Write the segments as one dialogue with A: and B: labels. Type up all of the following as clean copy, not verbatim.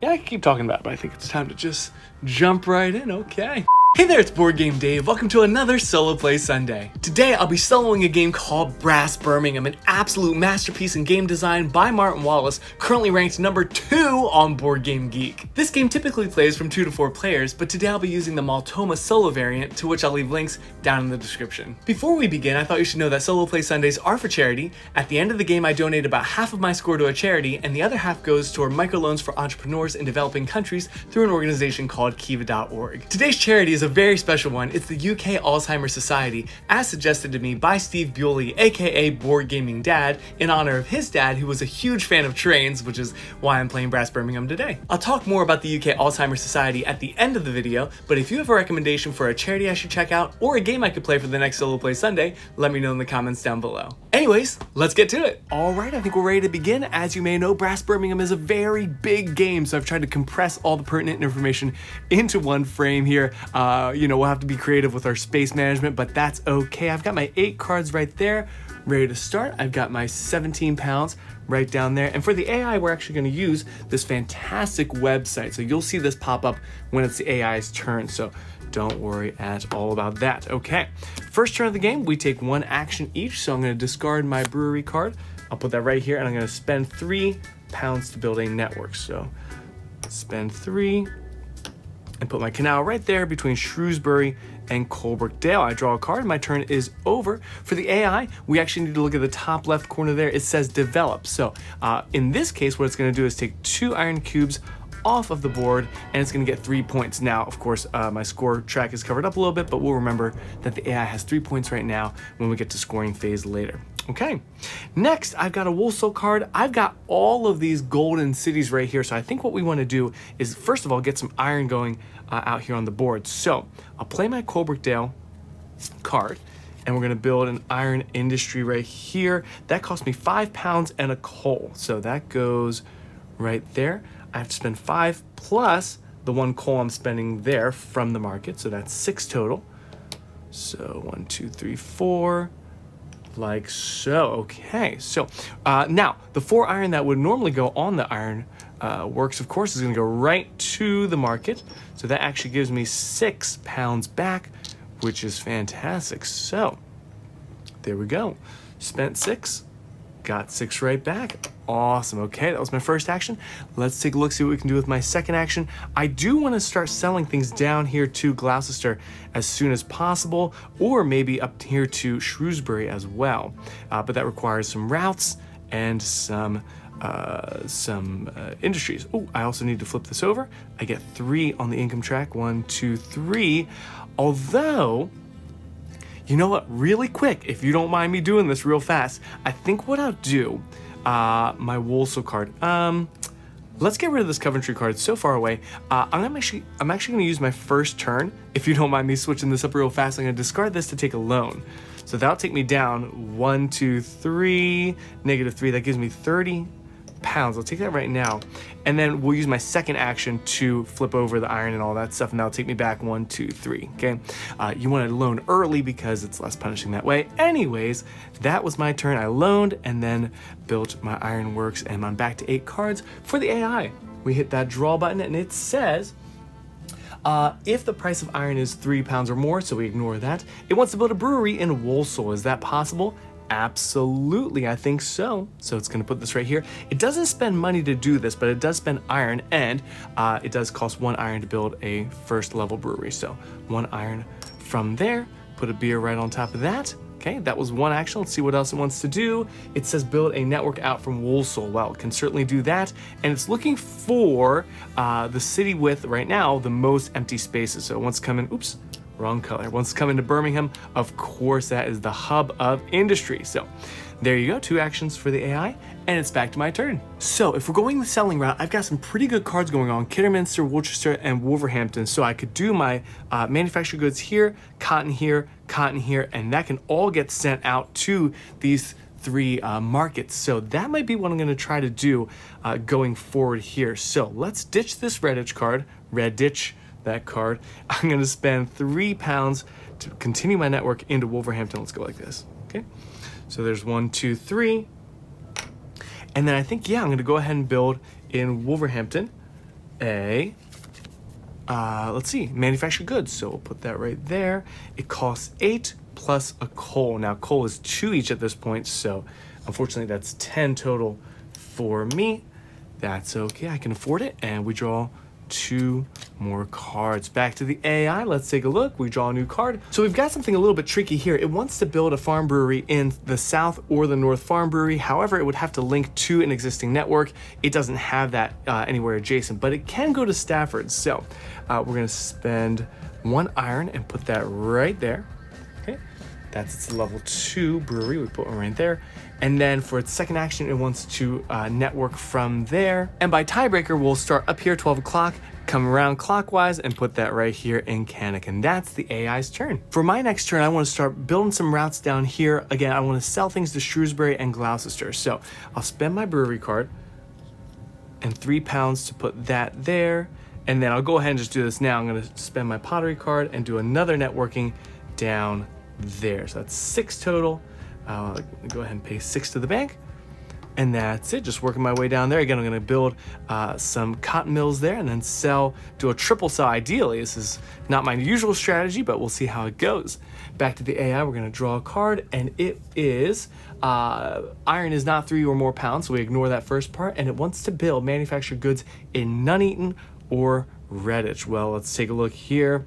A: Yeah, I can keep talking about it, but I think it's time to just jump right in, okay? Hey there, it's BoardGameDave. Welcome to another Solo Play Sunday. Today, I'll be soloing a game called Brass Birmingham, an absolute masterpiece in game design by Martin Wallace, currently ranked number 2 on BoardGameGeek. This game typically plays from 2 to 4 players, but today I'll be using the Mautoma solo variant, to which I'll leave links down in the description. Before we begin, I thought you should know that Solo Play Sundays are for charity. At the end of the game, I donate about half of my score to a charity, and the other half goes toward microloans for entrepreneurs in developing countries through an organization called Kiva.org. Today's charity is a very special one. It's the UK Alzheimer Society, as suggested to me by Steve Bewley, aka BoardGameDave, in honor of his dad, who was a huge fan of trains, which is why I'm playing Brass Birmingham today. I'll talk more about the UK Alzheimer Society at the end of the video, but if you have a recommendation for a charity I should check out, or a game I could play for the next Solo Play Sunday, let me know in the comments down below. Anyways, let's get to it. Alright, I think we're ready to begin. As you may know, Brass Birmingham is a very big game, so I've tried to compress all the pertinent information into one frame here. We'll have to be creative with our space management, but that's okay. I've got my 8 cards right there, ready to start. I've got my 17 pounds right down there. And for the AI, we're actually going to use this fantastic website. So you'll see this pop up when it's the AI's turn. So don't worry at all about that. Okay, first turn of the game, we take 1 action each. So I'm going to discard my brewery card. I'll put that right here, and I'm going to spend 3 pounds to build a network. So spend 3 and put my canal right there between Shrewsbury and Coalbrookdale. I draw a card, my turn is over. For the AI, we actually need to look at the top left corner there. It says develop. So in this case, what it's gonna do is take 2 iron cubes off of the board, and it's gonna get 3 points. Now, of course, my score track is covered up a little bit, but we'll remember that the AI has 3 points right now when we get to scoring phase later. Okay, next I've got a Woolsole card. I've got all of these golden cities right here. So I think what we want to do is, first of all, get some iron going out here on the board. So I'll play my Coalbrookdale card, and we're going to build an iron industry right here. That cost me 5 pounds and a coal. So that goes right there. I have to spend 5 plus the 1 coal I'm spending there from the market. So that's 6 total. So 1, 2, 3, 4. Like so. Okay, so now the 4 iron that would normally go on the iron works, of course, is going to go right to the market. So that actually gives me 6 pounds back, which is fantastic. So there we go. Spent 6, got 6 right back. Awesome. Okay, that was my first action. Let's take a look, see what we can do with my second action. I do want to start selling things down here to Gloucester as soon as possible, or maybe up here to Shrewsbury as well. But that requires some routes and some industries. Oh, I also need to flip this over. I get 3 on the income track. 1, 2, 3. Although, you know what? Really quick, if you don't mind me doing this real fast, I think what I'll do, my Woolsole card. Let's get rid of this Coventry card. It's so far away. I'm actually going to use my first turn. If you don't mind me switching this up real fast, I'm going to discard this to take a loan. So that'll take me down 1, 2, 3, -3. That gives me 30 pounds. I'll take that right now. And then we'll use my second action to flip over the iron and all that stuff, and that'll take me back 1, 2, 3. Okay. You want to loan early because it's less punishing that way. Anyways, that was my turn. I loaned and then built my ironworks, and I'm back to 8 cards. For the AI, we hit that draw button, and it says if the price of iron is 3 pounds or more, so we ignore that, it wants to build a brewery in Woolsole. Is that possible? Absolutely, I think so. So it's going to put this right here. It doesn't spend money to do this, but it does spend iron, and it does cost 1 iron to build a first level brewery. So 1 iron from there, put a beer right on top of that. Okay, that was 1 action. Let's see what else it wants to do. It says build a network out from Woolsole. Well, it can certainly do that. And it's looking for the city with, right now, the most empty spaces. So it wants to come in, oops, wrong color. Once come into Birmingham, of course, that is the hub of industry. So there you go, 2 actions for the AI, and it's back to my turn. So if we're going the selling route, I've got some pretty good cards going on: Kidderminster, Worcester, and Wolverhampton. So I could do my manufactured goods here, cotton here, and that can all get sent out to these 3 markets. So that might be what I'm going to try to do going forward here. So let's ditch this Redditch card, that card. I'm going to spend 3 pounds to continue my network into Wolverhampton. Let's go like this. Okay, so there's 1, 2, 3, and then I think, yeah, I'm going to go ahead and build in Wolverhampton. let's see, manufactured goods. So we'll put that right there. It costs 8 plus a coal. Now coal is 2 each at this point, so unfortunately that's 10 total for me. That's okay, I can afford it. And we draw 2 more cards. Back to the AI, let's take a look. We draw a new card. So we've got something a little bit tricky here. It wants to build a farm brewery in the South or the North Farm Brewery. However, it would have to link to an existing network. It doesn't have that anywhere adjacent, but it can go to Stafford. So we're gonna spend 1 iron and put that right there. Okay, that's its level 2 brewery. We put one right there. And then for its second action, it wants to network from there. And by tiebreaker, we'll start up here, 12 o'clock, come around clockwise and put that right here in Cannock. And that's the AI's turn. For my next turn, I want to start building some routes down here. Again, I want to sell things to Shrewsbury and Gloucester. So I'll spend my brewery card and £3 to put that there. And then I'll go ahead and just do this now. I'm going to spend my pottery card and do another networking down there. So that's 6 total. Go ahead and pay 6 to the bank. And that's it, just working my way down there. Again, I'm gonna build some cotton mills there and then do a triple sell ideally. This is not my usual strategy, but we'll see how it goes. Back to the AI, we're gonna draw a card, and it is, iron is not 3 or more pounds, so we ignore that first part, and it wants to build manufactured goods in Nuneaton or Redditch. Well, let's take a look here.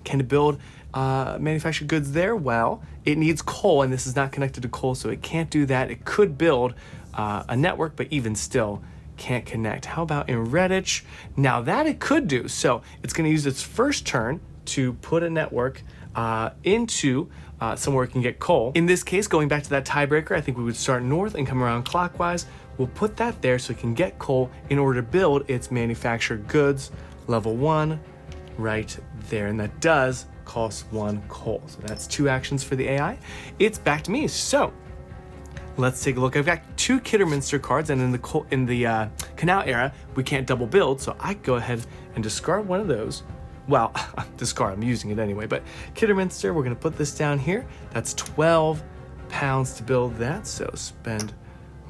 A: Can it build manufactured goods there? Well, it needs coal, and this is not connected to coal, so it can't do that. It could build a network, but even still can't connect. How about in Redditch? Now that it could do. So it's going to use its first turn to put a network into somewhere it can get coal. In this case, going back to that tiebreaker, I think we would start north and come around clockwise. We'll put that there so it can get coal in order to build its manufactured goods, level 1, right there. And that does cost 1 coal. So that's 2 actions for the AI. It's back to me. So let's take a look. I've got 2 Kidderminster cards, and in the Canal Era, we can't double build, so I go ahead and discard one of those. Well, discard, I'm using it anyway, but Kidderminster, we're gonna put this down here. That's £12 to build that, so spend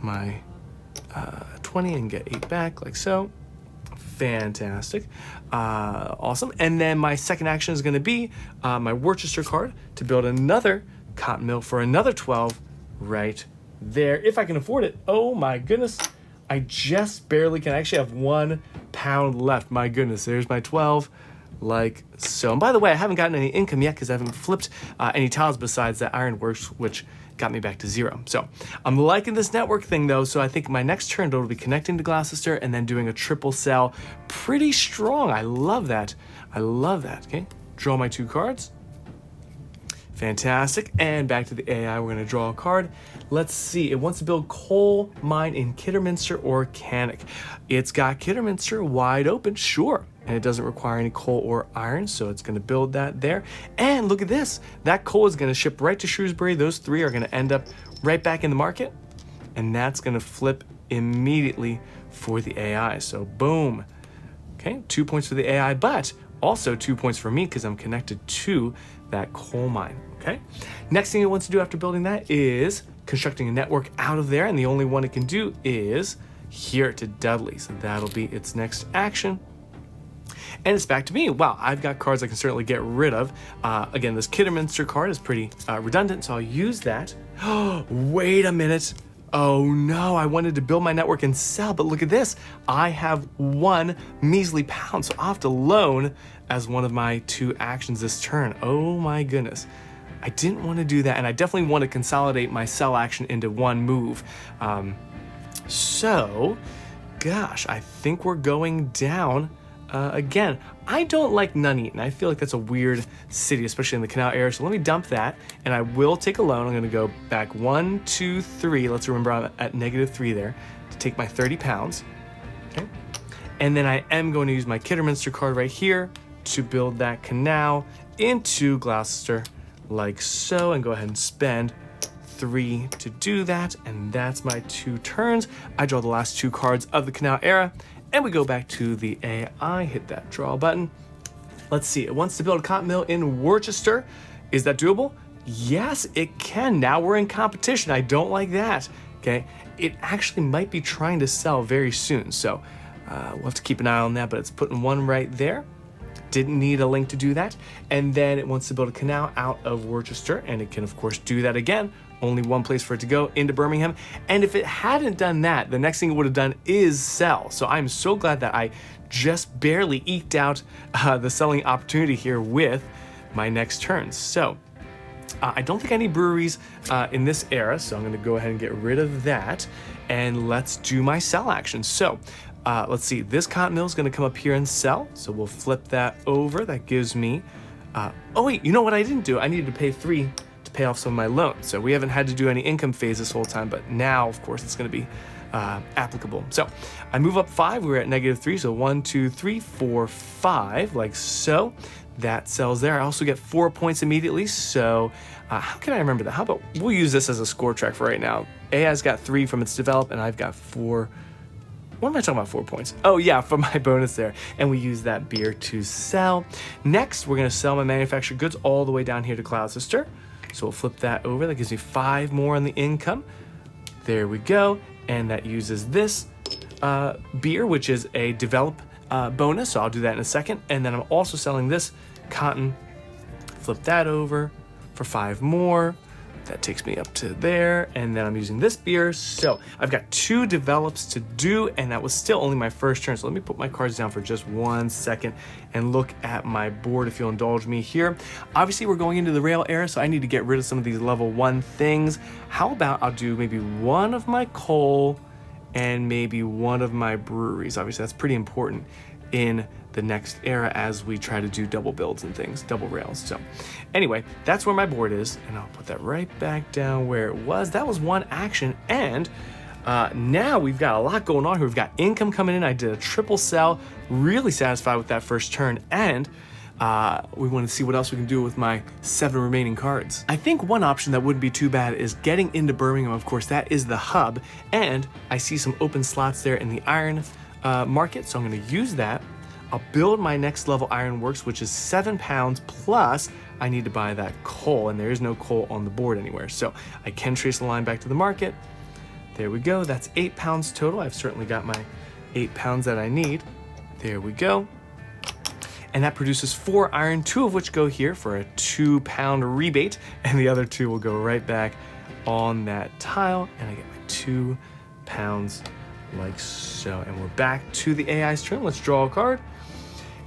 A: my 20 and get 8 back, like so. Fantastic. Awesome. And then my second action is going to be my Worcester card to build another cotton mill for another 12 right there, if I can afford it. Oh my goodness, I just barely can. I actually have £1 left. My goodness, there's my 12, like so. And by the way, I haven't gotten any income yet because I haven't flipped any tiles besides that ironworks, which got me back to 0. So I'm liking this network thing though, so I think my next turn will be connecting to Gloucester and then doing a triple sell. Pretty strong. I love that. I love that. Okay, draw my 2 cards. Fantastic. And back to the AI, we're going to draw a card. Let's see. It wants to build coal mine in Kidderminster or Cannock. It's got Kidderminster wide open, sure. And it doesn't require any coal or iron, so it's going to build that there. And look at this. That coal is going to ship right to Shrewsbury. Those 3 are going to end up right back in the market. And that's going to flip immediately for the AI. So boom. Okay, 2 points for the AI, but also 2 points for me because I'm connected to that coal mine. Okay. Next thing it wants to do after building that is constructing a network out of there, and the only one it can do is here to Dudley. So that'll be its next action. And it's back to me. Wow, I've got cards I can certainly get rid of. Again, this Kidderminster card is pretty redundant, so I'll use that. Wait a minute. Oh no, I wanted to build my network and sell, but look at this. I have 1 measly pound, so I'll have to loan as one of my 2 actions this turn. Oh my goodness. I didn't want to do that, and I definitely want to consolidate my sell action into 1 move. So, gosh, I think we're going down. Again, I don't like Nuneaton. I feel like that's a weird city, especially in the Canal Era. So let me dump that, and I will take a loan. I'm going to go back 1, 2, 3. Let's remember I'm at -3 there to take my £30. Okay, and then I am going to use my Kidderminster card right here to build that canal into Gloucester, like so, and go ahead and spend 3 to do that. And that's my 2 turns. I draw the last 2 cards of the Canal Era. And we go back to the AI, hit that draw button. Let's see, it wants to build a cotton mill in Worcester. Is that doable? Yes, it can. Now we're in competition. I don't like that, okay? It actually might be trying to sell very soon. So We'll have to keep an eye on that, but it's putting one right there. Didn't need a link to do that. And then it wants to build a canal out of Worcester, and it can of course do that again. Only one place for it to go, into Birmingham. And if it hadn't done that, the next thing it would have done is sell. So I'm so glad that I just barely eked out the selling opportunity here with my next turn. So I don't think I need breweries in this era, so I'm gonna go ahead and get rid of that, and let's do my sell action. So let's see, this cotton mill is gonna come up here and sell, so we'll flip that over. That gives me, oh wait, you know what I didn't do? I needed to pay 3 to pay off some of my loans. So we haven't had to do any income phase this whole time, but now of course it's gonna be applicable. So I move up 5, we were at -3, so 1, 2, 3, 4, 5, like so. That sells there. I also get 4 points immediately, so how can I remember that? How about we'll use this as a score track for right now. AI's got 3 from its develop, and I've got 4. What am I talking about 4 points? Oh yeah, from my bonus there. And we use that beer to sell. Next, we're gonna sell my manufactured goods all the way down here to Gloucester. So we'll flip that over. That gives me 5 more on the income. There we go. And that uses this beer, which is a develop bonus, so I'll do that in a second. And then I'm also selling this cotton. Flip that over for 5 more. That takes me up to there, and then I'm using this beer. So I've got 2 develops to do, and that was still only my first turn. So let me put my cards down for just 1 second and look at my board if you'll indulge me here. Obviously we're going into the rail era, so I need to get rid of some of these level 1 things. How about I'll do maybe 1 of my coal and maybe 1 of my breweries. Obviously that's pretty important in the next era as we try to do double builds and things, double rails. So anyway, that's where my board is, and I'll put that right back down where it was. That was 1 action, and now we've got a lot going on here. We've got income coming in. I did a triple sell, really satisfied with that first turn, and we want to see what else we can do with my 7 remaining cards. I think one option that wouldn't be too bad is getting into Birmingham. Of course, that is the hub, and I see some open slots there in the iron market, so I'm going to use that. I'll build my next level ironworks, which is 7 pounds, plus I need to buy that coal, and there is no coal on the board anywhere. So I can trace the line back to the market. There we go. That's 8 pounds total. I've certainly got my 8 pounds that I need. There we go. And that produces 4 iron, 2 of which go here for a 2 pound rebate, and the other 2 will go right back on that tile, and I get my 2 pounds like so. And we're back to the AI's turn. Let's draw a card.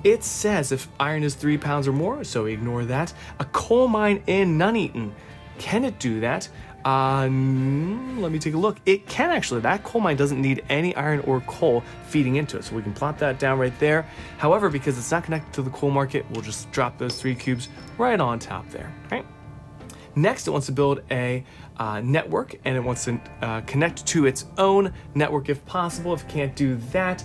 A: It says if iron is 3 pounds or more, so ignore that. A coal mine in Nuneaton. Can it do that? Let me take a look. It can actually. That coal mine doesn't need any iron or coal feeding into it, so we can plot that down right there. However, because it's not connected to the coal market, we'll just drop those 3 cubes right on top there. Right. Next, it wants to build a network, and it wants to connect to its own network if possible. If it can't do that,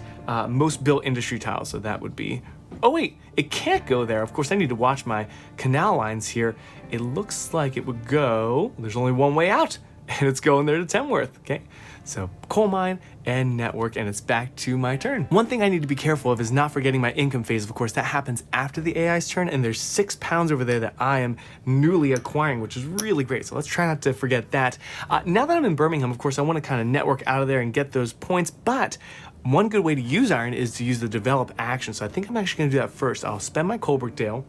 A: most built industry tiles, so that would be, oh wait, it can't go there. Of course, I need to watch my canal lines here. It looks like it would go, there's only one way out, and it's going there to Tamworth, okay? So coal mine and network, and it's back to my turn. One thing I need to be careful of is not forgetting my income phase. Of course, that happens after the AI's turn, and there's 6 pounds over there that I am newly acquiring, which is really great. So let's try not to forget that. Now that I'm in Birmingham, of course, I want to kind of network out of there and get those points, but one good way to use iron is to use the develop action. So I think I'm actually going to do that first. I'll spend my Colbrookdale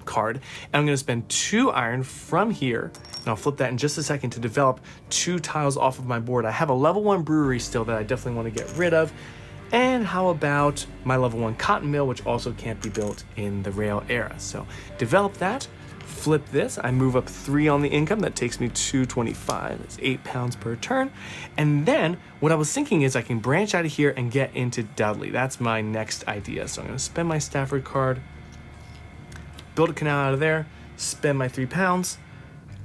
A: card, and I'm going to spend 2 iron from here, and I'll flip that in just a second to develop 2 tiles off of my board. I have a level 1 brewery still that I definitely want to get rid of. And how about my level 1 cotton mill, which also can't be built in the rail era. So develop that, flip this, I move up 3 on the income. That takes me to 25. That's 8 pounds per turn. And then what I was thinking is I can branch out of here and get into Dudley. That's my next idea. So I'm going to spend my Stafford card, build a canal out of there, spend my 3 pounds.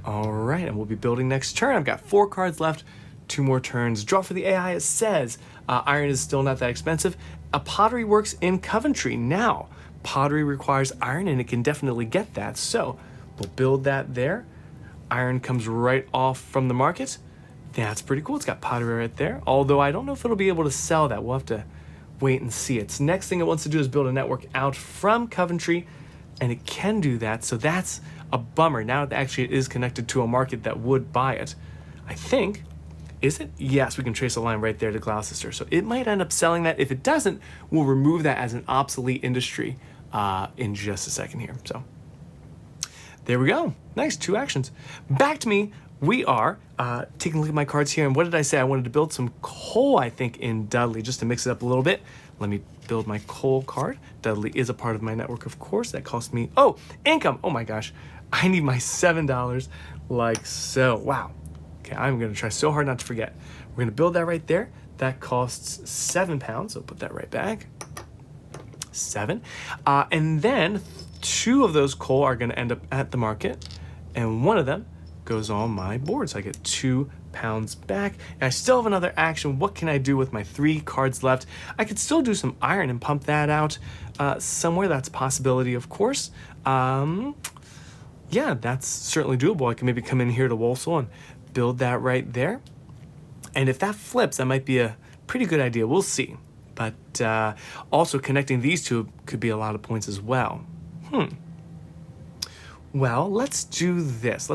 A: All right, and we'll be building next turn. I've got 4 cards left, 2 more turns. Draw for the AI. It says iron is still not that expensive. A pottery works in Coventry. Now, pottery requires iron, and it can definitely get that. So we'll build that there. Iron comes right off from the market. That's pretty cool. It's got pottery right there. Although I don't know if it'll be able to sell that. We'll have to wait and see. Its next thing it wants to do is build a network out from Coventry, and it can do that. So that's a bummer. Now actually it is connected to a market that would buy it. I think Is it? Yes, we can trace a line right there to Gloucester. So it might end up selling that. If it doesn't, we'll remove that as an obsolete industry in just a second here. So there we go. Nice, 2 actions. Back to me. We are taking a look at my cards here. And what did I say? I wanted to build some coal, I think, in Dudley, just to mix it up a little bit. Let me build my coal card. Dudley is a part of my network, of course. That cost me, oh, income. Oh my gosh. I need my $7 like so. Wow. Okay, I'm gonna try so hard not to forget. We're gonna build that right there. That costs £7, so put that right back. 7. And then 2 of those coal are gonna end up at the market, and 1 of them goes on my board. So I get £2 back. And I still have another action. What can I do with my 3 cards left? I could still do some iron and pump that out somewhere. That's a possibility, of course. Yeah, that's certainly doable. I can maybe come in here to Walsall and build that right there. And if that flips, that might be a pretty good idea. We'll see. But also connecting these 2 could be a lot of points as well. Well, let's do this.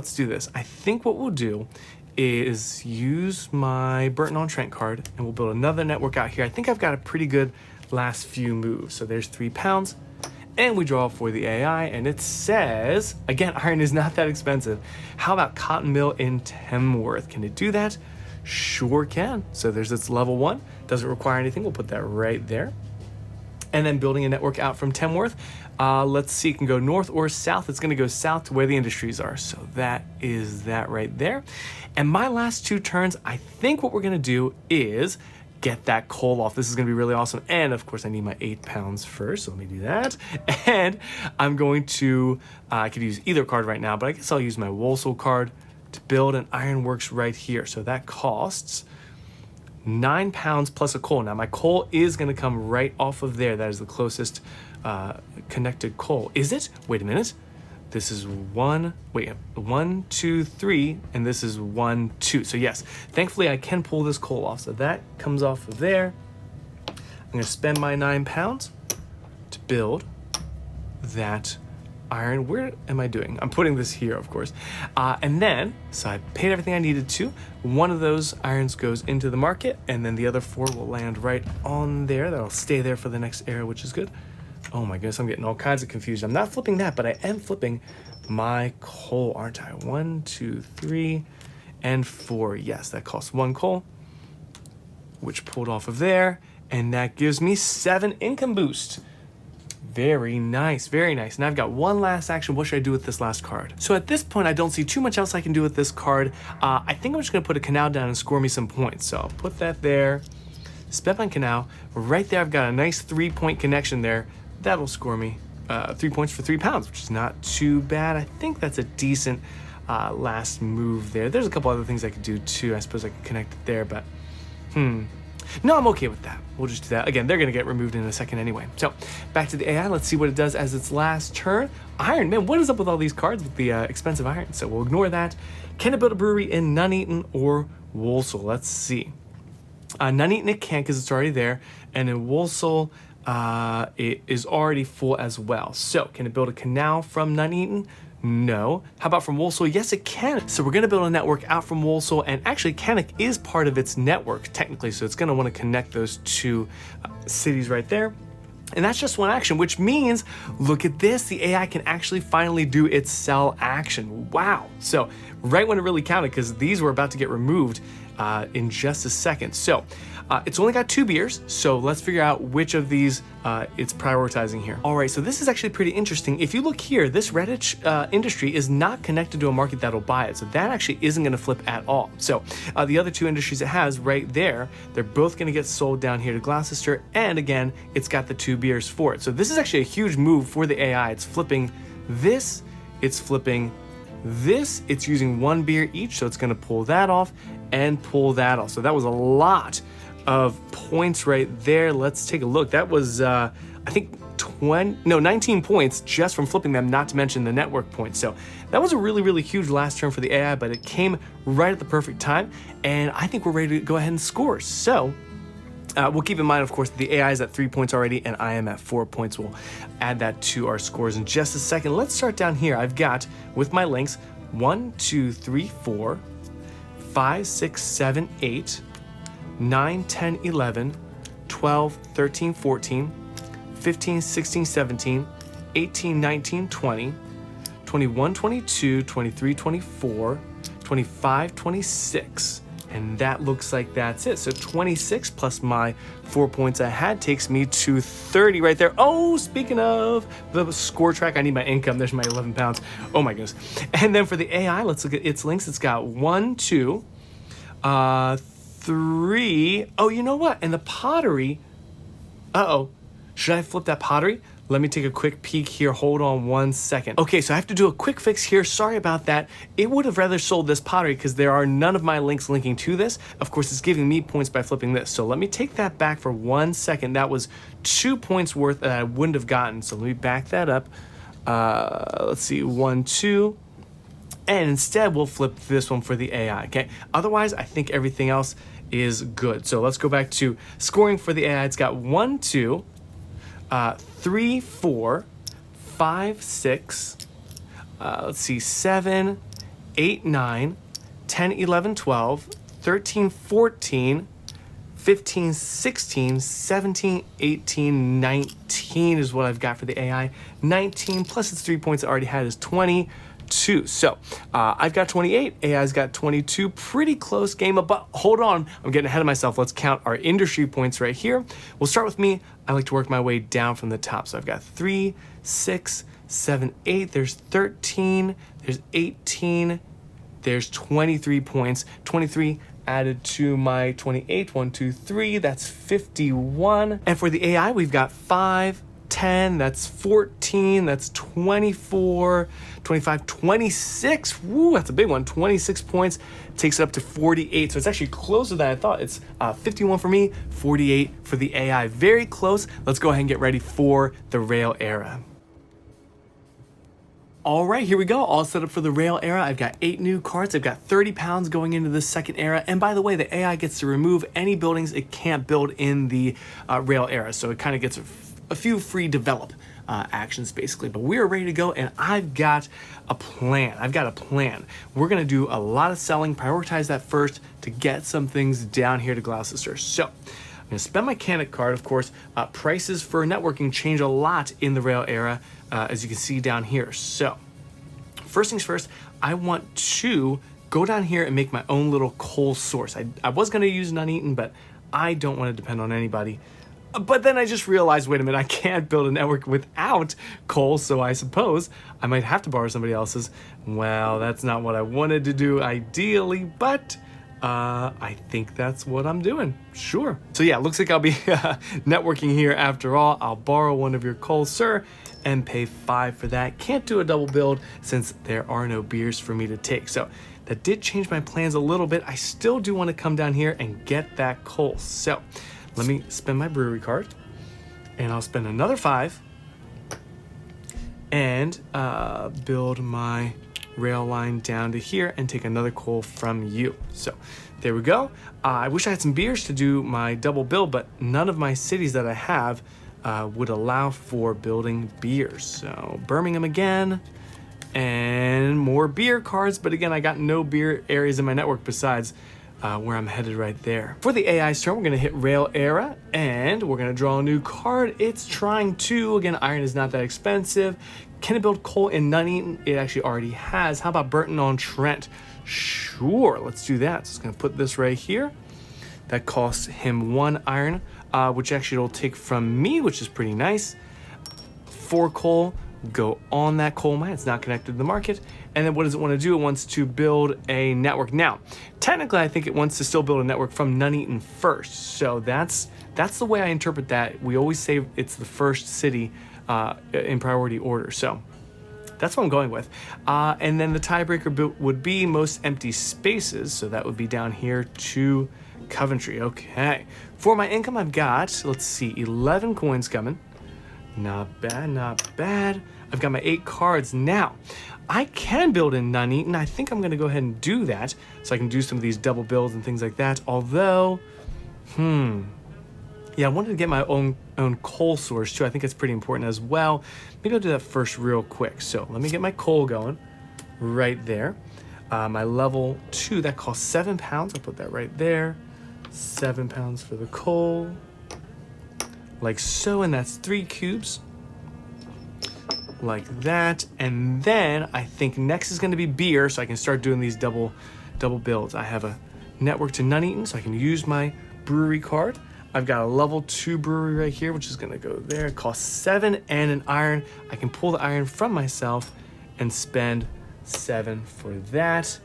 A: I think what we'll do is use my Burton-on-Trent card, and we'll build another network out here. I think I've got a pretty good last few moves. So there's £3, and we draw for the AI, and it says, again, iron is not that expensive. How about cotton mill in Tamworth? Can it do that? Sure can. So there's its level 1. Doesn't require anything. We'll put that right there. And then building a network out from Tamworth. Let's see, it can go north or south. It's gonna go south to where the industries are. So that is that right there. And my last 2 turns, I think what we're gonna do is get that coal off. This is gonna be really awesome. And of course I need my £8 first, so let me do that. And I'm going to, I could use either card right now, but I guess I'll use my Walsall card to build an ironworks right here. So that costs £9 plus a coal. Now my coal is gonna come right off of there. That is the closest connected coal. Is it? Wait a minute. This is 1, 2, 3, and this is 1, 2. So yes, thankfully I can pull this coal off. So that comes off of there. I'm gonna spend my £9 to build that iron. Where am I doing? I'm putting this here, of course. And then, so I paid everything I needed to. 1 of those irons goes into the market, and then the other 4 will land right on there. That'll stay there for the next era, which is good. Oh my goodness, I'm getting all kinds of confusion. I'm not flipping that, but I am flipping my coal, aren't I? 1, 2, 3, and 4. Yes, that costs 1 coal, which pulled off of there, and that gives me 7 income boost. Very nice, very nice. And I've got 1 last action. What should I do with this last card? So at this point, I don't see too much else I can do with this card. I think I'm just gonna put a canal down and score me some points. So I'll put that there, spend my canal. Right there, I've got a nice 3-point connection there. That'll score me 3 points for £3, which is not too bad. I think that's a decent last move there. There's a couple other things I could do too. I suppose I could connect it there, but no, I'm okay with that. We'll just do that. Again, they're gonna get removed in a second anyway. So back to the AI, let's see what it does as its last turn. Iron, man, what is up with all these cards with the expensive iron? So we'll ignore that. Can it build a brewery in Nuneaton or Walsall? Let's see. Nuneaton it can't because it's already there, and in Walsall, it is already full as well. So can it build a canal from Nuneaton? No. How about from Walsall? Yes, it can. So we're gonna build a network out from Walsall, and actually Cannock is part of its network technically, so it's gonna wanna connect those 2 cities right there. And that's just 1 action, which means, look at this, the AI can actually finally do its sell action. Wow. So right when it really counted, because these were about to get removed in just a second. So it's only got 2 beers, so let's figure out which of these it's prioritizing here. All right, so this is actually pretty interesting. If you look here, this Redditch industry is not connected to a market that'll buy it, so that actually isn't gonna flip at all. So the other 2 industries it has right there, they're both gonna get sold down here to Gloucester, and again, it's got the 2 beers for it. So this is actually a huge move for the AI. It's flipping this, it's flipping this, it's using 1 beer each, so it's gonna pull that off and pull that off. So that was a lot of points right there. Let's take a look. That was, I think 19 points just from flipping them, not to mention the network points. So that was a really, really huge last turn for the AI, but it came right at the perfect time. And I think we're ready to go ahead and score. So we'll keep in mind, of course, that the AI is at 3 points already and I am at 4 points. We'll add that to our scores in just a second. Let's start down here. I've got, with my links, 1, 2, 3, 4, 5, 6, 7, 8, 9, 10, 11, 12, 13, 14, 15, 16, 17, 18, 19, 20, 21, 22, 23, 24, 25, 26. And that looks like that's it. So 26 plus my 4 points I had takes me to 30 right there. Oh, speaking of the score track, I need my income. There's my 11 pounds. Oh my goodness. And then for the AI, let's look at its links. It's got 1, 2, 3. Oh, you know what? And the pottery. Uh-oh. Should I flip that pottery? Let me take a quick peek here. Hold on 1 second. Okay, so I have to do a quick fix here. Sorry about that. It would have rather sold this pottery because there are none of my links linking to this. Of course, it's giving me points by flipping this. So let me take that back for 1 second. That was 2 points worth that I wouldn't have gotten. So let me back that up. Let's see, 1, 2. And instead, we'll flip this one for the AI, okay? Otherwise, I think everything else is good. So let's go back to scoring for the AI. It's got 1, 2, 3, 4, 5, 6, let's see, 7, 8, 9, 10, 11, 12, 13, 14, 15, 16, 17, 18, 19 is what I've got for the AI. 19 plus its 3 points I already had is 22. So I've got 28, AI's got 22, pretty close game, but hold on, I'm getting ahead of myself. Let's count our industry points right here. We'll start with me. I like to work my way down from the top. So I've got 3, 6, 7, 8, there's 13, there's 18, there's 23 points, 23 added to my 28, 1, 2, 3, that's 51. And for the AI, we've got 5, 10, that's 14, that's 24, 25, 26. Woo, that's a big one. 26 points takes it up to 48. So it's actually closer than I thought. It's 51 for me, 48 for the AI. Very close. Let's go ahead and get ready for the rail era. All right, here we go. All set up for the rail era. I've got 8 new cards. I've got 30 pounds going into the second era. And by the way, the AI gets to remove any buildings it can't build in the rail era. So it kind of gets a few free develop actions basically, but we're ready to go and I've got a plan. We're gonna do a lot of selling, prioritize that first to get some things down here to Gloucester. So I'm gonna spend my Canic card, of course. Prices for networking change a lot in the rail era, as you can see down here. So first things first, I want to go down here and make my own little coal source. I was gonna use Nuneaton, but I don't wanna depend on anybody. But then I just realized, wait a minute, I can't build a network without coal, so I suppose I might have to borrow somebody else's. Well, that's not what I wanted to do ideally, but I think that's what I'm doing. Sure. So yeah, looks like I'll be networking here after all. I'll borrow one of your coal, sir, and pay 5 for that. Can't do a double build since there are no beers for me to take. So that did change my plans a little bit. I still do want to come down here and get that coal. So let me spend my brewery card, and I'll spend another 5 and build my rail line down to here and take another coal from you. So there we go. I wish I had some beers to do my double build, but none of my cities that I have would allow for building beers. So Birmingham again, and more beer cards, but again, I got no beer areas in my network besides where I'm headed right there. For the AI's turn, we're gonna hit Rail Era, and we're gonna draw a new card. It's trying to, again, iron is not that expensive. Can it build coal in Nuneaton? It actually already has. How about Burton-on-Trent? Sure, let's do that. So it's gonna put this right here. That costs him 1 iron, which actually it'll take from me, which is pretty nice. 4 coal, go on that coal mine. It's not connected to the market. And then what does it want to do? It wants to build a network. Now, technically, I think it wants to still build a network from Nuneaton first. So that's the way I interpret that. We always say it's the first city in priority order. So that's what I'm going with. And then the tiebreaker would be most empty spaces. So that would be down here to Coventry. Okay. For my income, I've got, let's see, 11 coins coming. Not bad, not bad. I've got my 8 cards. Now, I can build in Nuneaton. I think I'm gonna go ahead and do that so I can do some of these double builds and things like that. Although, yeah, I wanted to get my own coal source too. I think it's pretty important as well. Maybe I'll do that first real quick. So let me get my coal going right there. My level 2, that costs 7 pounds. I'll put that right there. 7 pounds for the coal. Like so, and that's 3 cubes. Like that. And then I think next is gonna be beer, so I can start doing these double builds. I have a network to Nuneaton, so I can use my brewery card. I've got a level 2 brewery right here, which is gonna go there. It costs 7 and an iron. I can pull the iron from myself and spend 7 for that.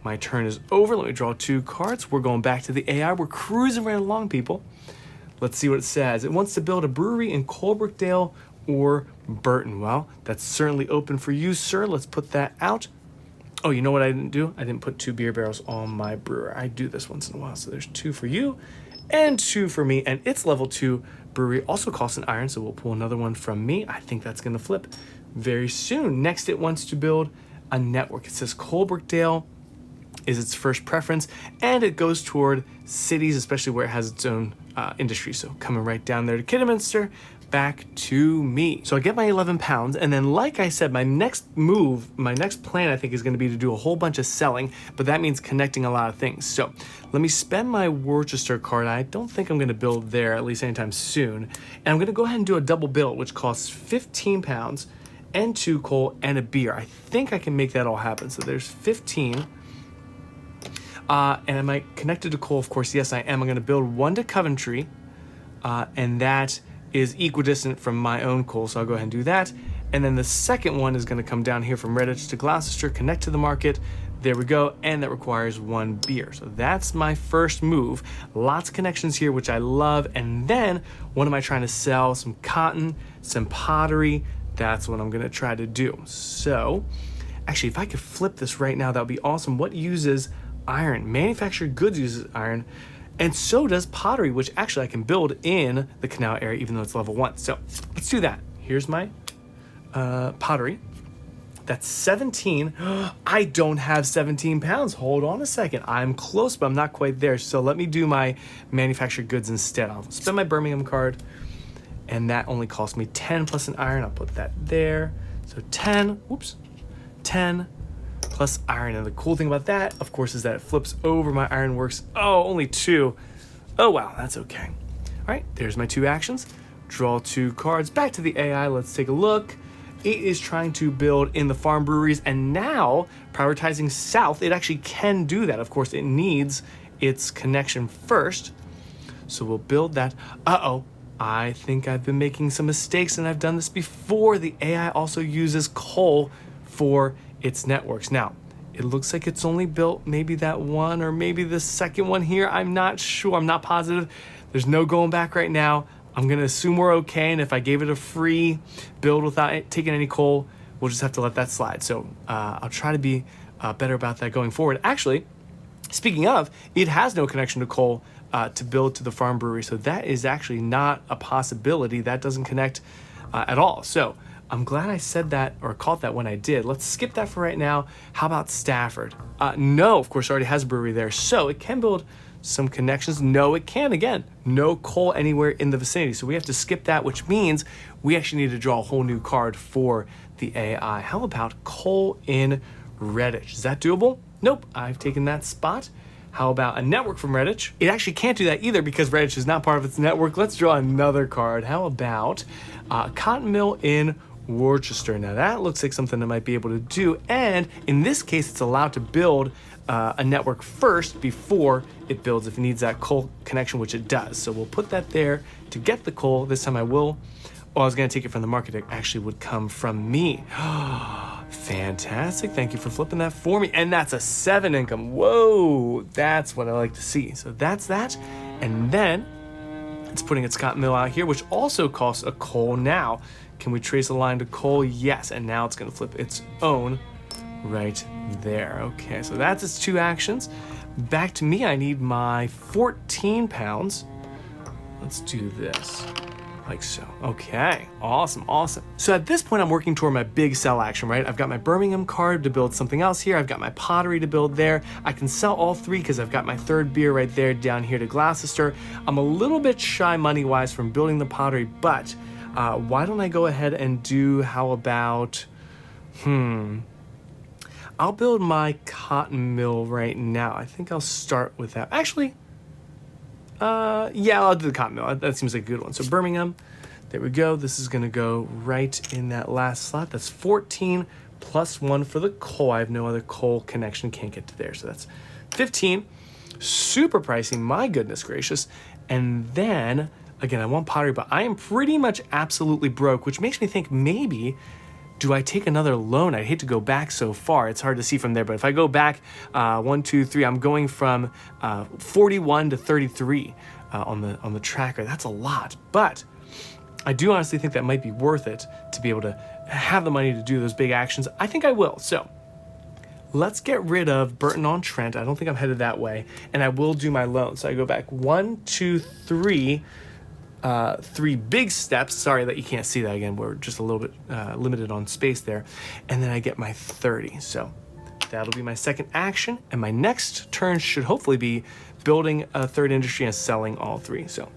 A: My turn is over. Let me draw 2 cards. We're going back to the AI. We're cruising right along, people. Let's see what it says. It wants to build a brewery in Coalbrookdale or Burton. Well, that's certainly open for you, sir. Let's put that out. Oh, you know what I didn't do? I didn't put 2 beer barrels on my brewer. I do this once in a while. So there's 2 for you and 2 for me. And its level 2 brewery also costs an iron, so we'll pull another one from me. I think that's gonna flip very soon. Next, it wants to build a network. It says Coalbrookdale is its first preference, and it goes toward cities, especially where it has its own industry. So coming right down there to Kidderminster, back to me. So I get my 11 pounds, and then like I said, my next move, my next plan I think is gonna be to do a whole bunch of selling, but that means connecting a lot of things. So let me spend my Worcester card. I don't think I'm gonna build there, at least anytime soon. And I'm gonna go ahead and do a double build, which costs 15 pounds and 2 coal and a beer. I think I can make that all happen. So there's 15. And am I connected to coal? Of course, yes, I am. I'm going to build 1 to Coventry, and that is equidistant from my own coal, so I'll go ahead and do that. And then the second one is going to come down here from Redditch to Gloucester, connect to the market. There we go, and that requires 1 beer. So that's my first move. Lots of connections here, which I love. And then what am I trying to sell? Some cotton, some pottery. That's what I'm going to try to do. So actually, if I could flip this right now, that would be awesome. What uses iron? Manufactured goods uses iron, and so does pottery, which actually I can build in the Canal area, even though it's level 1. So let's do that. Here's my pottery. That's 17. I don't have 17 pounds. Hold on a second. I'm close, but I'm not quite there. So let me do my manufactured goods instead. I'll spend my Birmingham card, and that only cost me 10 plus an iron. I'll put that there. So 10, 10 plus iron. And the cool thing about that, of course, is that it flips over my ironworks. Oh, only 2. Oh, wow, that's okay. All right, there's my 2 actions. Draw 2 cards. Back to the AI, let's take a look. It is trying to build in the farm breweries, and now prioritizing south, it actually can do that. Of course, it needs its connection first. So we'll build that. Uh-oh, I think I've been making some mistakes, and I've done this before. The AI also uses coal for its networks. Now, it looks like it's only built maybe that one or maybe the second one here. I'm not sure, I'm not positive. There's no going back right now. I'm gonna assume we're okay, and if I gave it a free build without taking any coal, we'll just have to let that slide. So I'll try to be better about that going forward. Actually, speaking of, it has no connection to coal to build to the farm brewery, so that is actually not a possibility. That doesn't connect at all. So I'm glad I said that or caught that when I did. Let's skip that for right now. How about Stafford? No, of course, it already has a brewery there, so it can build some connections. No, it can again. No coal anywhere in the vicinity, so we have to skip that, which means we actually need to draw a whole new card for the AI. How about coal in Redditch? Is that doable? Nope, I've taken that spot. How about a network from Redditch? It actually can't do that either because Redditch is not part of its network. Let's draw another card. How about cotton mill in Worcester? Now that looks like something I might be able to do, and in this case it's allowed to build a network first before it builds if it needs that coal connection, which it does. So we'll put that there to get the coal. This time I will. Oh, I was gonna take it from the market. It actually would come from me. Fantastic, thank you for flipping that for me. And that's a 7 income. Whoa, that's what I like to see. So that's that. And then it's putting its cotton mill out here, which also costs a coal now. Can we trace a line to coal? Yes, and now it's gonna flip its own right there. Okay, so that's its 2 actions. Back to me, I need my 14 pounds. Let's do this, like so. Okay, awesome, awesome. So at this point, I'm working toward my big sell action, right? I've got my Birmingham card to build something else here. I've got my pottery to build there. I can sell all 3 because I've got my 3rd beer right there down here to Gloucester. I'm a little bit shy money-wise from building the pottery, but why don't I go ahead and do, how about, I'll build my cotton mill right now. I think I'll start with that. Actually, yeah, I'll do the cotton mill. That seems like a good one. So Birmingham, there we go. This is gonna go right in that last slot. That's 14 plus 1 for the coal. I have no other coal connection, can't get to there. So that's 15. Super pricey, my goodness gracious. And then, again, I want pottery, but I am pretty much absolutely broke, which makes me think maybe, do I take another loan? I hate to go back so far. It's hard to see from there, but if I go back 1, 2, 3, I'm going from 41 to 33 on the tracker. That's a lot, but I do honestly think that might be worth it to be able to have the money to do those big actions. I think I will. So let's get rid of Burton-on-Trent. I don't think I'm headed that way, and I will do my loan. So I go back 1, 2, 3. 3 big steps. Sorry that you can't see that again. We're just a little bit limited on space there. And then I get my 30. So that'll be my second action. And my next turn should hopefully be building a third industry and selling all 3. So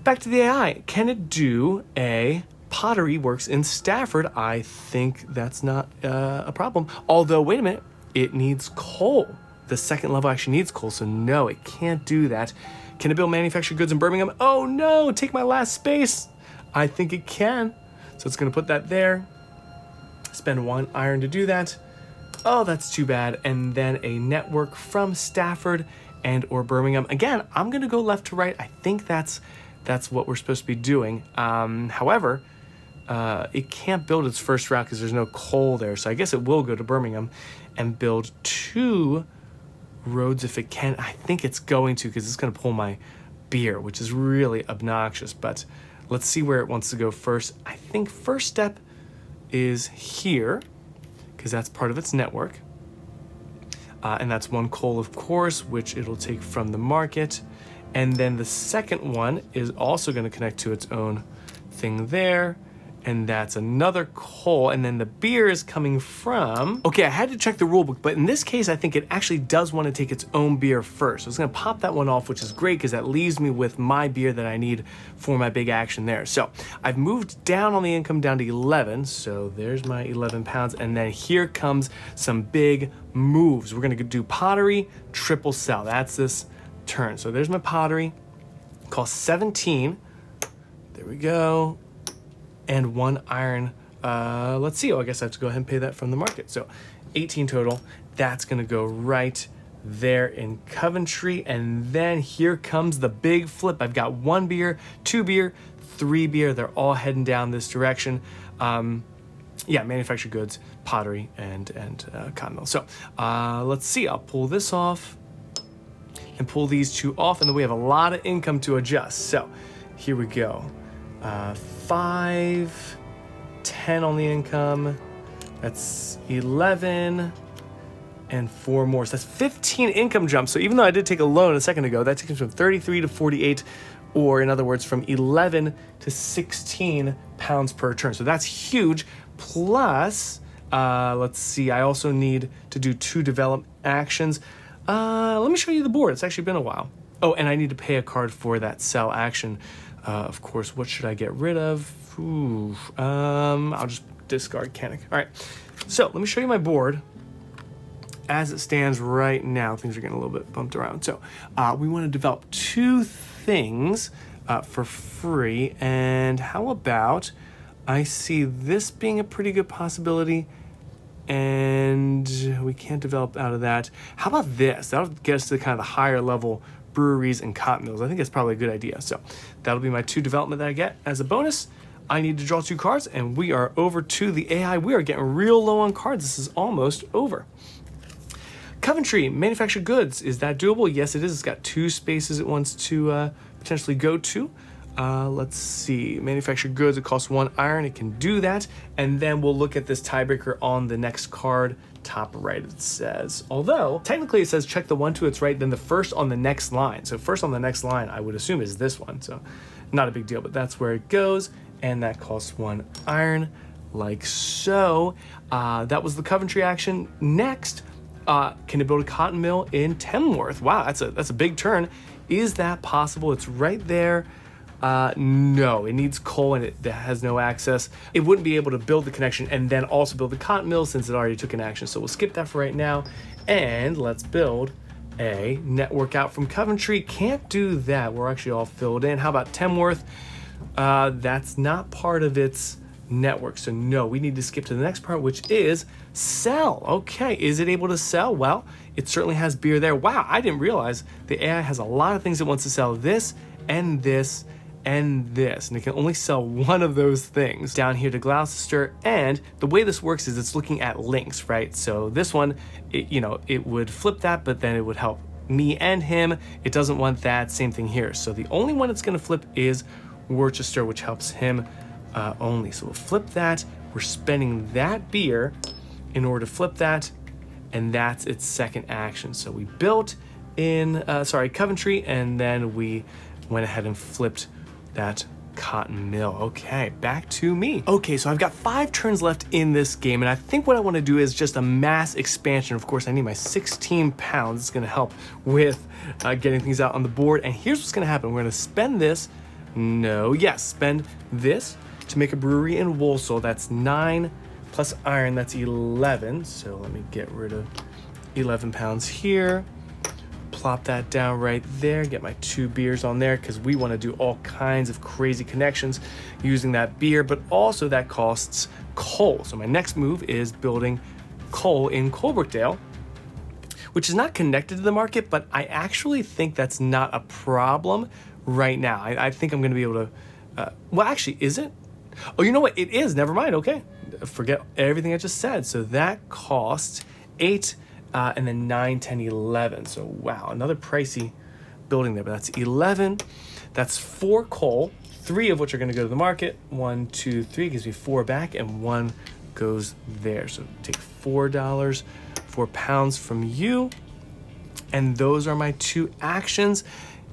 A: back to the AI. Can it do a pottery works in Stafford? I think that's not a problem. Although, wait a minute, it needs coal. The second level actually needs coal, so no, it can't do that. Can it build manufactured goods in Birmingham? Oh no, take my last space. I think it can. So it's gonna put that there. Spend 1 iron to do that. Oh, that's too bad. And then a network from Stafford and or Birmingham. Again, I'm gonna go left to right. I think that's what we're supposed to be doing. However, it can't build its first route because there's no coal there. So I guess it will go to Birmingham and build 2 roads if it can. I think it's going to, because it's going to pull my beer, which is really obnoxious, but let's see where it wants to go first. I think first step is here, because that's part of its network. And that's 1 coal, of course, which it'll take from the market. And then the second one is also going to connect to its own thing there. And that's another coal. And then the beer is coming from... Okay, I had to check the rule book, but in this case, I think it actually does want to take its own beer first. So it's going to pop that one off, which is great because that leaves me with my beer that I need for my big action there. So I've moved down on the income down to 11. So there's my 11 pounds. And then here comes some big moves. We're going to do pottery, triple sell. That's this turn. So there's my pottery. Cost 17. There we go. And 1 iron. Let's see. Oh, I guess I have to go ahead and pay that from the market. So 18 total. That's going to go right there in Coventry. And then here comes the big flip. I've got 1 beer, 2 beer, 3 beer. They're all heading down this direction. Yeah, manufactured goods, pottery, and cotton mill. So let's see. I'll pull this off and pull these 2 off. And then we have a lot of income to adjust. So here we go. 5, 10 on the income. That's 11 and 4 more. So that's 15 income jumps. So even though I did take a loan a second ago, that takes me from 33 to 48, or in other words, from 11 to 16 pounds per turn. So that's huge. Plus, let's see, I also need to do 2 development actions. Let me show you the board. It's actually been a while. Oh, and I need to pay a card for that sell action. Of course, what should I get rid of? I'll just discard Canic. All right, so let me show you my board as it stands right now. Things are getting a little bit bumped around. So we want to develop 2 things for free. And how about, I see this being a pretty good possibility, and we can't develop out of that. How about this? That'll get us to kind of the higher level breweries and cotton mills. I think that's probably a good idea. So that'll be my 2 development that I get as a bonus. I need to draw 2 cards, and we are over to the AI. We are getting real low on cards. This is almost over. Coventry, manufactured goods. Is that doable? Yes, it is. It's got 2 spaces it wants to potentially go to. Let's see. Manufactured goods, it costs 1 iron. It can do that. And then we'll look at this tiebreaker on the next card. Top right, it says. Although, technically it says check the 1 to its right, then the first on the next line. So first on the next line, I would assume is this one. So not a big deal, but that's where it goes. And that costs 1 iron, like so. That was the Coventry action. Next, can it build a cotton mill in Tamworth? Wow, that's a big turn. Is that possible? It's right there. No, it needs coal and it has no access. It wouldn't be able to build the connection and then also build the cotton mill since it already took an action. So we'll skip that for right now. And let's build a network out from Coventry. Can't do that. We're actually all filled in. How about Tamworth? That's not part of its network. So no, we need to skip to the next part, which is sell. Okay, is it able to sell? Well, it certainly has beer there. Wow, I didn't realize the AI has a lot of things it wants to sell. This and this and this, and it can only sell one of those things. Down here to Gloucester, and the way this works is it's looking at links, right? So this one, it would flip that, but then it would help me and him. It doesn't want that. Same thing here. So the only one it's going to flip is Worcester, which helps him only. So we'll flip that. We're spending that beer in order to flip that, and that's its second action. So we built in Coventry, and then we went ahead and flipped that cotton mill. Okay, back to me. Okay, so I've got 5 turns left in this game, and I think what I want to do is just a mass expansion. Of course, I need my 16 pounds. It's going to help with getting things out on the board. And here's what's going to happen. We're going to spend this. Spend this to make a brewery in Walsall. That's 9 plus iron. That's 11. So let me get rid of 11 pounds here. Plop that down right there, get my 2 beers on there because we want to do all kinds of crazy connections using that beer, but also that costs coal. So my next move is building coal in Coalbrookdale, which is not connected to the market, but I actually think that's not a problem right now. I think I'm going to be able to, well, actually, is it? Oh, you know what? It is. Never mind. Okay. Forget everything I just said. So that costs 8 and then 9, 10, 11. So wow, another pricey building there, but that's 11. That's 4 coal, 3 of which are going to go to the market. 1, 2, 3 gives me 4 back, and 1 goes there. So take $4, 4 pounds from you. And those are my 2 actions.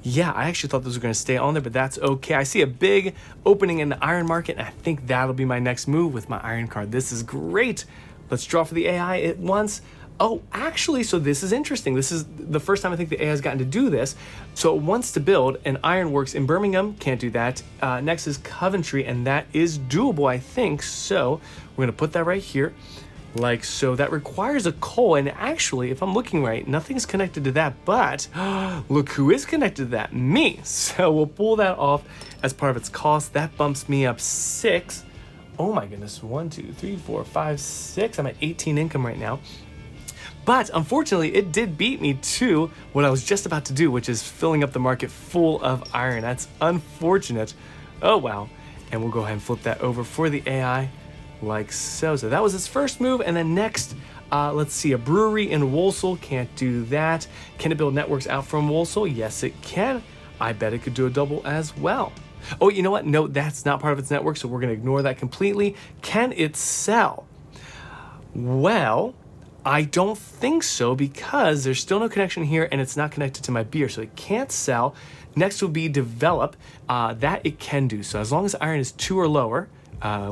A: Yeah, I actually thought those were going to stay on there, but that's okay. I see a big opening in the iron market, and I think that'll be my next move with my iron card. This is great. Let's draw for the AI at once. Oh, actually, so this is interesting. This is the first time I think the AI has gotten to do this. So it wants to build an ironworks in Birmingham. Can't do that. Next is Coventry, and that is doable, I think. So we're going to put that right here, like so. That requires a coal, and actually, if I'm looking right, nothing's connected to that, but look who is connected to that, me. So we'll pull that off as part of its cost. That bumps me up 6. Oh my goodness, 1, 2, 3, 4, 5, 6. I'm at 18 income right now. But unfortunately, it did beat me to what I was just about to do, which is filling up the market full of iron. That's unfortunate. Oh, wow. And we'll go ahead and flip that over for the AI like so. So that was its first move. And then next, let's see, a brewery in Walsall. Can't do that. Can it build networks out from Walsall? Yes, it can. I bet it could do a double as well. Oh, you know what? No, that's not part of its network, so we're going to ignore that completely. Can it sell? Well, I don't think so because there's still no connection here and it's not connected to my beer, so it can't sell. Next will be develop. That it can do. So as long as iron is 2 or lower,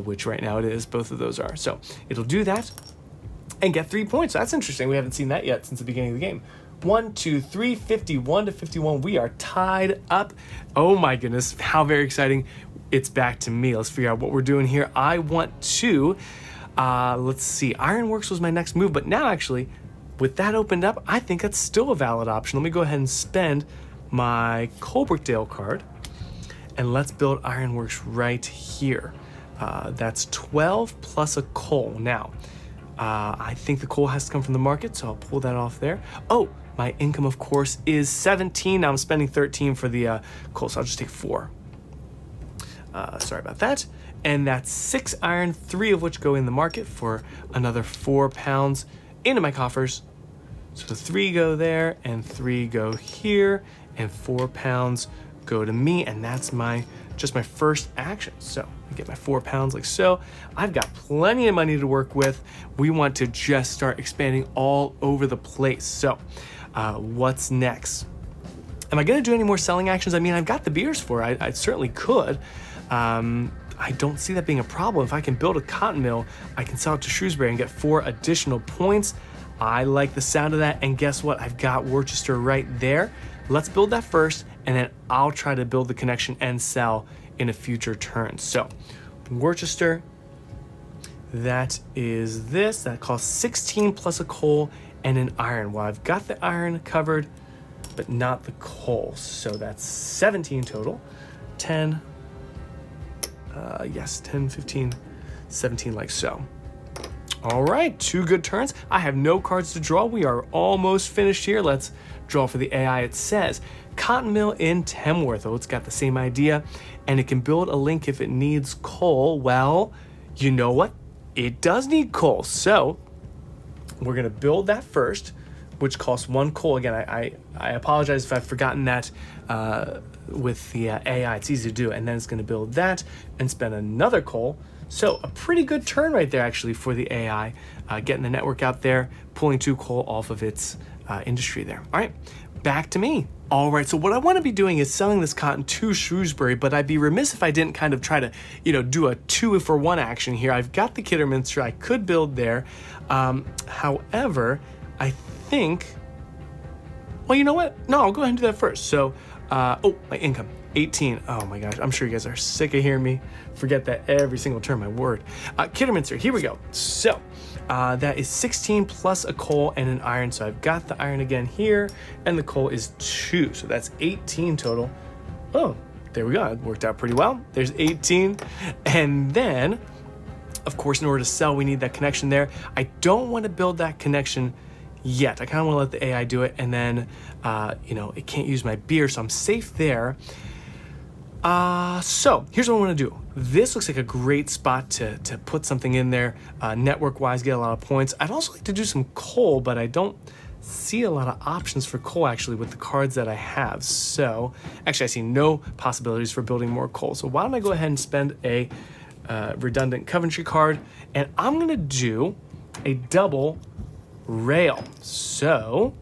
A: which right now it is, both of those are. So it'll do that and get 3 points. That's interesting. We haven't seen that yet since the beginning of the game. 1, 2, 3, 51 to 51. We are tied up. Oh my goodness, how very exciting. It's back to me. Let's figure out what we're doing here. I want to... let's see, Ironworks was my next move, but now actually, with that opened up, I think that's still a valid option. Let me go ahead and spend my Coalbrookdale card, and let's build Ironworks right here. That's 12 plus a coal. Now, I think the coal has to come from the market, so I'll pull that off there. Oh, my income, of course, is 17. Now I'm spending 13 for the coal, so I'll just take 4. Sorry about that. And that's 6 iron, 3 of which go in the market for another 4 pounds into my coffers. So the 3 go there, and 3 go here, and 4 pounds go to me, and that's just my first action. So I get my 4 pounds like so. I've got plenty of money to work with. We want to just start expanding all over the place. So what's next? Am I going to do any more selling actions? I mean, I've got the beers for it. I certainly could. I don't see that being a problem. If I can build a cotton mill, I can sell it to Shrewsbury and get 4 additional points. I like the sound of that, and guess what? I've got Worcester right there. Let's build that first, and then I'll try to build the connection and sell in a future turn. So Worcester, that is this. That costs 16 plus a coal and an iron. Well, I've got the iron covered, but not the coal. So that's 17 total. 10, yes, 10, 15, 17 like so. All right, 2 good turns. I have no cards to draw. We are almost finished here. Let's draw for the AI. It says cotton mill in Tamworth. Oh, it's got the same idea, and it can build a link if it needs coal. Well, you know what? It does need coal. So we're gonna build that first, which costs 1 coal. Again, I apologize if I've forgotten that with the AI. It's easy to do. And then it's gonna build that and spend another coal. So a pretty good turn right there, actually, for the AI, getting the network out there, pulling 2 coal off of its industry there. All right, back to me. All right, so what I want to be doing is selling this cotton to Shrewsbury, but I'd be remiss if I didn't kind of try to, do a 2-for-1 action here. I've got the Kidderminster. I could build there. However, I think, well, you know what? No, I'll go ahead and do that first. So, my income. 18. Oh my gosh, I'm sure you guys are sick of hearing me forget that every single term, my word. Kidderminster, here we go. So that is 16 plus a coal and an iron. So I've got the iron again here, and the coal is 2. So that's 18 total. Oh, there we go. It worked out pretty well. There's 18. And then, of course, in order to sell, we need that connection there. I don't want to build that connection yet. I kind of want to let the AI do it, and then, it can't use my beer, so I'm safe there. So here's what I want to do. This looks like a great spot to put something in there, network-wise, get a lot of points. I'd also like to do some coal, but I don't see a lot of options for coal, actually, with the cards that I have. So, actually, I see no possibilities for building more coal. So why don't I go ahead and spend a redundant Coventry card, and I'm going to do a double rail. So,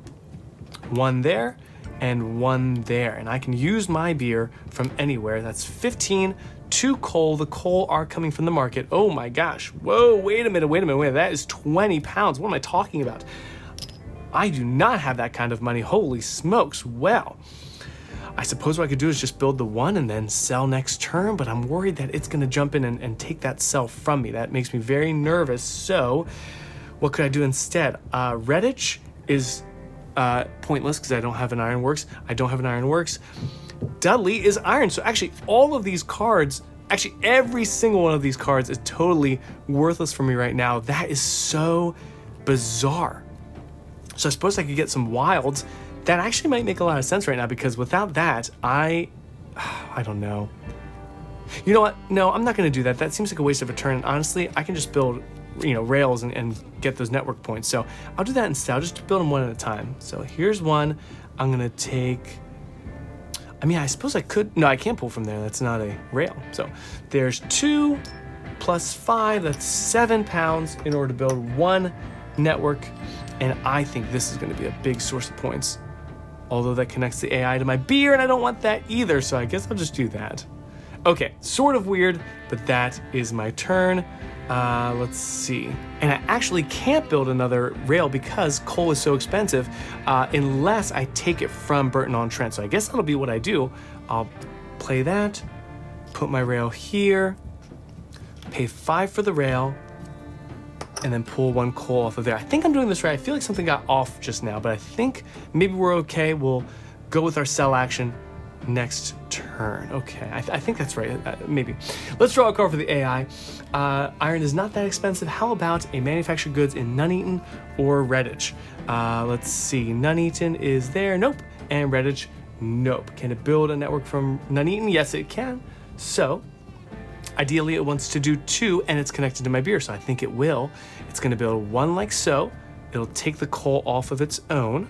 A: 1 there, and 1 there. And I can use my beer from anywhere. That's 15, 2 coal. The coal are coming from the market. Oh my gosh. Whoa, wait a minute. That is 20 pounds. What am I talking about? I do not have that kind of money. Holy smokes. Well, I suppose what I could do is just build the 1 and then sell next turn, but I'm worried that it's gonna jump in and take that sell from me. That makes me very nervous. So what could I do instead? Redditch is pointless because I don't have an ironworks. Dudley is iron. So actually all of these cards, actually every single one of these cards is totally worthless for me right now. That is so bizarre. So I suppose I could get some wilds. That actually might make a lot of sense right now, because without that, I don't know. You know what? No, I'm not going to do that. That seems like a waste of a turn. And honestly, I can just build rails and get those network points. So I'll do that instead. I'll just build them 1 at a time. So here's 1. I'm going to take, I suppose I could, no, I can't pull from there. That's not a rail. So there's 2 plus 5, that's 7 pounds in order to build 1 network. And I think this is going to be a big source of points. Although that connects the AI to my beer, and I don't want that either. So I guess I'll just do that. Okay, sort of weird, but that is my turn. Let's see. And I actually can't build another rail because coal is so expensive, unless I take it from Burton-on-Trent. So I guess that'll be what I do. I'll play that, put my rail here, pay 5 for the rail, and then pull 1 coal off of there. I think I'm doing this right. I feel like something got off just now, but I think maybe we're okay. We'll go with our sell action next turn. Okay, I think that's right. Maybe. Let's draw a card for the AI. Iron is not that expensive. How about a manufactured goods in Nuneaton or Redditch? Let's see. Nuneaton is there. Nope. And Redditch. Nope. Can it build a network from Nuneaton? Yes, it can. So ideally it wants to do 2, and it's connected to my beer, so I think it will. It's going to build 1 like so. It'll take the coal off of its own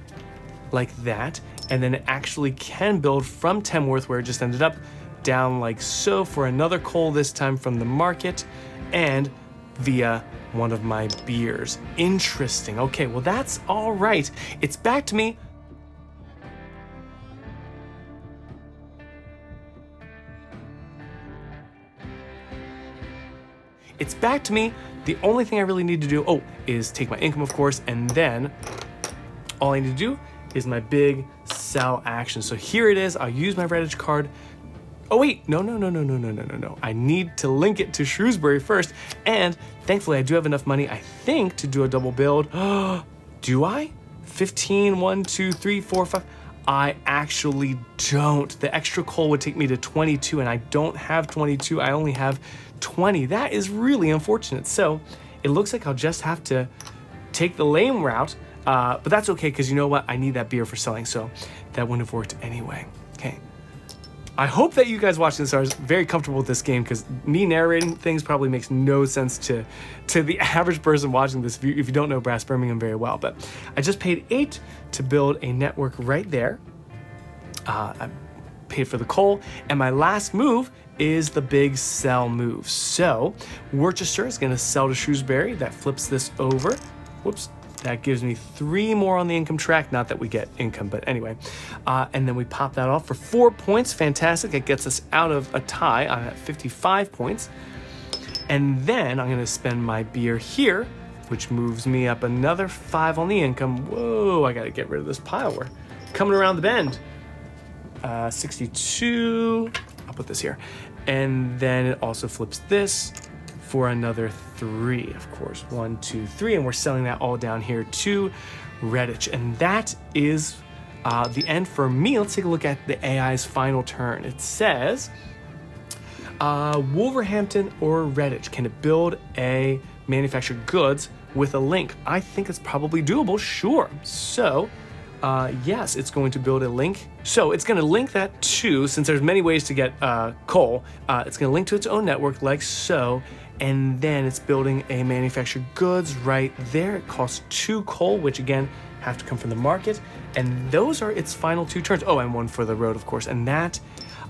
A: like that, and then it actually can build from Tamworth, where it just ended up, down like so for another coal, this time from the market and via one of my beers. Interesting. Okay, well, that's all right. It's back to me. It's back to me. The only thing I really need to do, is take my income, of course, and then all I need to do is my big sell action. So here it is. I'll use my Redditch card. Oh wait, no. I need to link it to Shrewsbury first. And thankfully I do have enough money, I think, to do a double build. Do I? 15, 1, 2, 3, 4, 5. I actually don't. The extra coal would take me to 22 and I don't have 22. I only have 20. That is really unfortunate. So it looks like I'll just have to take the lame route, but that's okay because you know what? I need that beer for selling, so that wouldn't have worked anyway. Okay. I hope that you guys watching this are very comfortable with this game because me narrating things probably makes no sense to the average person watching this if you don't know Brass Birmingham very well. But I just paid 8 to build a network right there. I paid for the coal, and my last move is the big sell move. So Worcester is going to sell to Shrewsbury. That flips this over. Whoops. That gives me 3 more on the income track. Not that we get income, but anyway. And then we pop that off for 4 points. Fantastic. It gets us out of a tie. I'm at 55 points. And then I'm going to spend my beer here, which moves me up another 5 on the income. Whoa, I got to get rid of this pile. We're coming around the bend. 62. I'll put this here. And then it also flips this for another 3, of course. 1, 2, 3, and we're selling that all down here to Redditch. And that is the end for me. Let's take a look at the AI's final turn. It says, Wolverhampton or Redditch, can it build a manufactured goods with a link? I think it's probably doable, sure. So, yes, it's going to build a link. So it's going to link that to, since there's many ways to get coal, it's going to link to its own network like so. And then it's building a manufactured goods right there. It costs 2 coal, which again, have to come from the market. And those are its final 2 turns. Oh, and 1 for the road, of course. And that's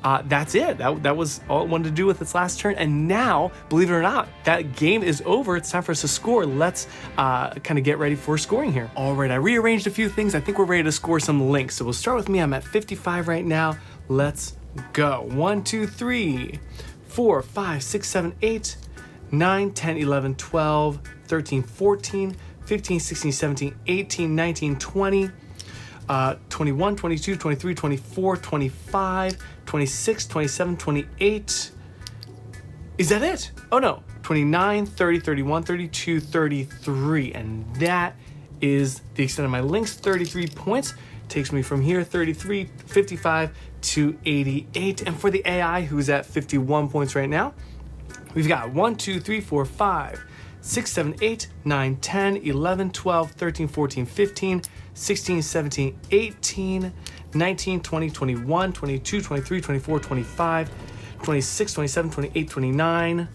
A: it. That was all it wanted to do with its last turn. And now, believe it or not, that game is over. It's time for us to score. Let's kind of get ready for scoring here. All right, I rearranged a few things. I think we're ready to score some links. So we'll start with me. I'm at 55 right now. Let's go. 1, 2, 3, 4, 5, 6, 7, 8, 9, 10, 11, 12, 13, 14, 15, 16, 17, 18, 19, 20, 21, 22, 23, 24, 25, 26, 27, 28. Is that it? Oh no, 29, 30, 31, 32, 33. And that is the extent of my links. 33 points takes me from here, 33, 55 to 88. And for the AI, who's at 51 points right now, we've got 1, 2, 3, 4, 5, 6, 7, 8, 9, 10, 11, 12, 13, 14, 15, 16, 17, 18, 19, 20, 21, 22, 23, 24, 25, 26, 27, 28, 29,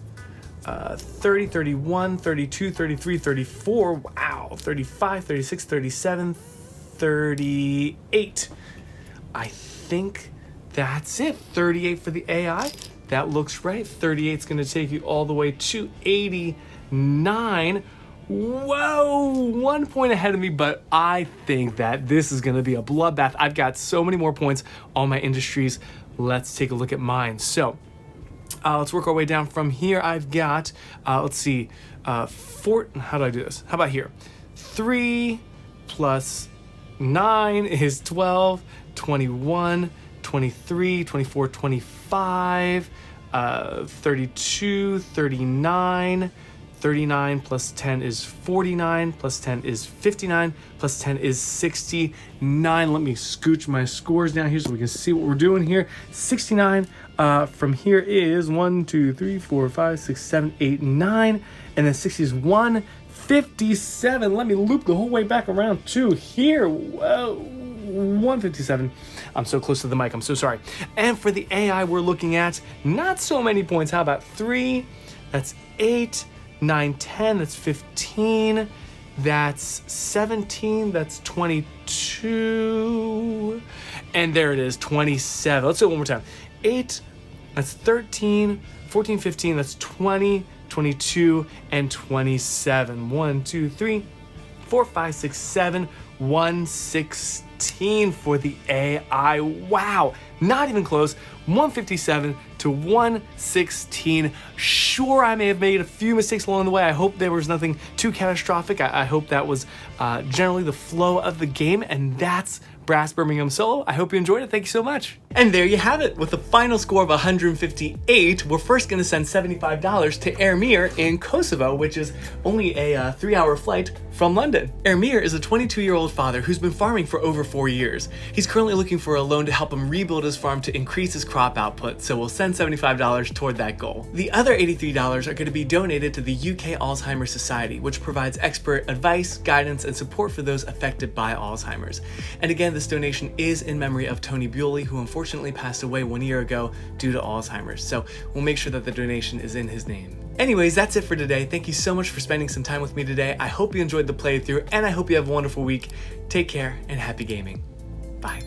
A: 30, 31, 32, 33, 34, wow, 35, 36, 37, 38. I think that's it. 38 for the AI. That looks right. 38 is going to take you all the way to 89. Whoa, 1 point ahead of me, but I think that this is going to be a bloodbath. I've got so many more points on my industries. Let's take a look at mine. So let's work our way down from here. I've got, let's see, 4, how do I do this? How about here? 3 plus 9 is 12, 21, 23, 24, 25, 32, 39, 39 plus 10 is 49, plus 10 is 59, plus 10 is 69. Let me scooch my scores down here so we can see what we're doing here. 69 from here is 1, 2, 3, 4, 5, 6, 7, 8, 9. And then 60 is 157. Let me loop the whole way back around to here. Whoa, 157. I'm so close to the mic. I'm so sorry. And for the AI, we're looking at not so many points. How about 3? That's 8. 9, 10, that's 15, that's 17, that's 22, and there it is, 27. Let's do it one more time. 8, that's 13, 14, 15, that's 20, 22, and 27. 1, 2, 3, 4, 5, 6, 7, 116 for the AI. Wow, not even close. 157 to 116. Sure, I may have made a few mistakes along the way. I hope there was nothing too catastrophic. I hope that was generally the flow of the game, and that's Brass Birmingham solo. I hope you enjoyed it. Thank you so much. And there you have it. With a final score of 158, we're first going to send $75 to Ermir in Kosovo, which is only a 3-hour flight from London. Ermir is a 22-year-old father who's been farming for over 4 years. He's currently looking for a loan to help him rebuild his farm to increase his crop output, so we'll send $75 toward that goal. The other $83 are going to be donated to the UK Alzheimer Society, which provides expert advice, guidance, and support for those affected by Alzheimer's. And again, this donation is in memory of Tony Bewley, who unfortunately passed away 1 year ago due to Alzheimer's, so we'll make sure that the donation is in his name. Anyways, that's it for today. Thank you so much for spending some time with me today. I hope you enjoyed the playthrough, and I hope you have a wonderful week. Take care, and happy gaming. Bye.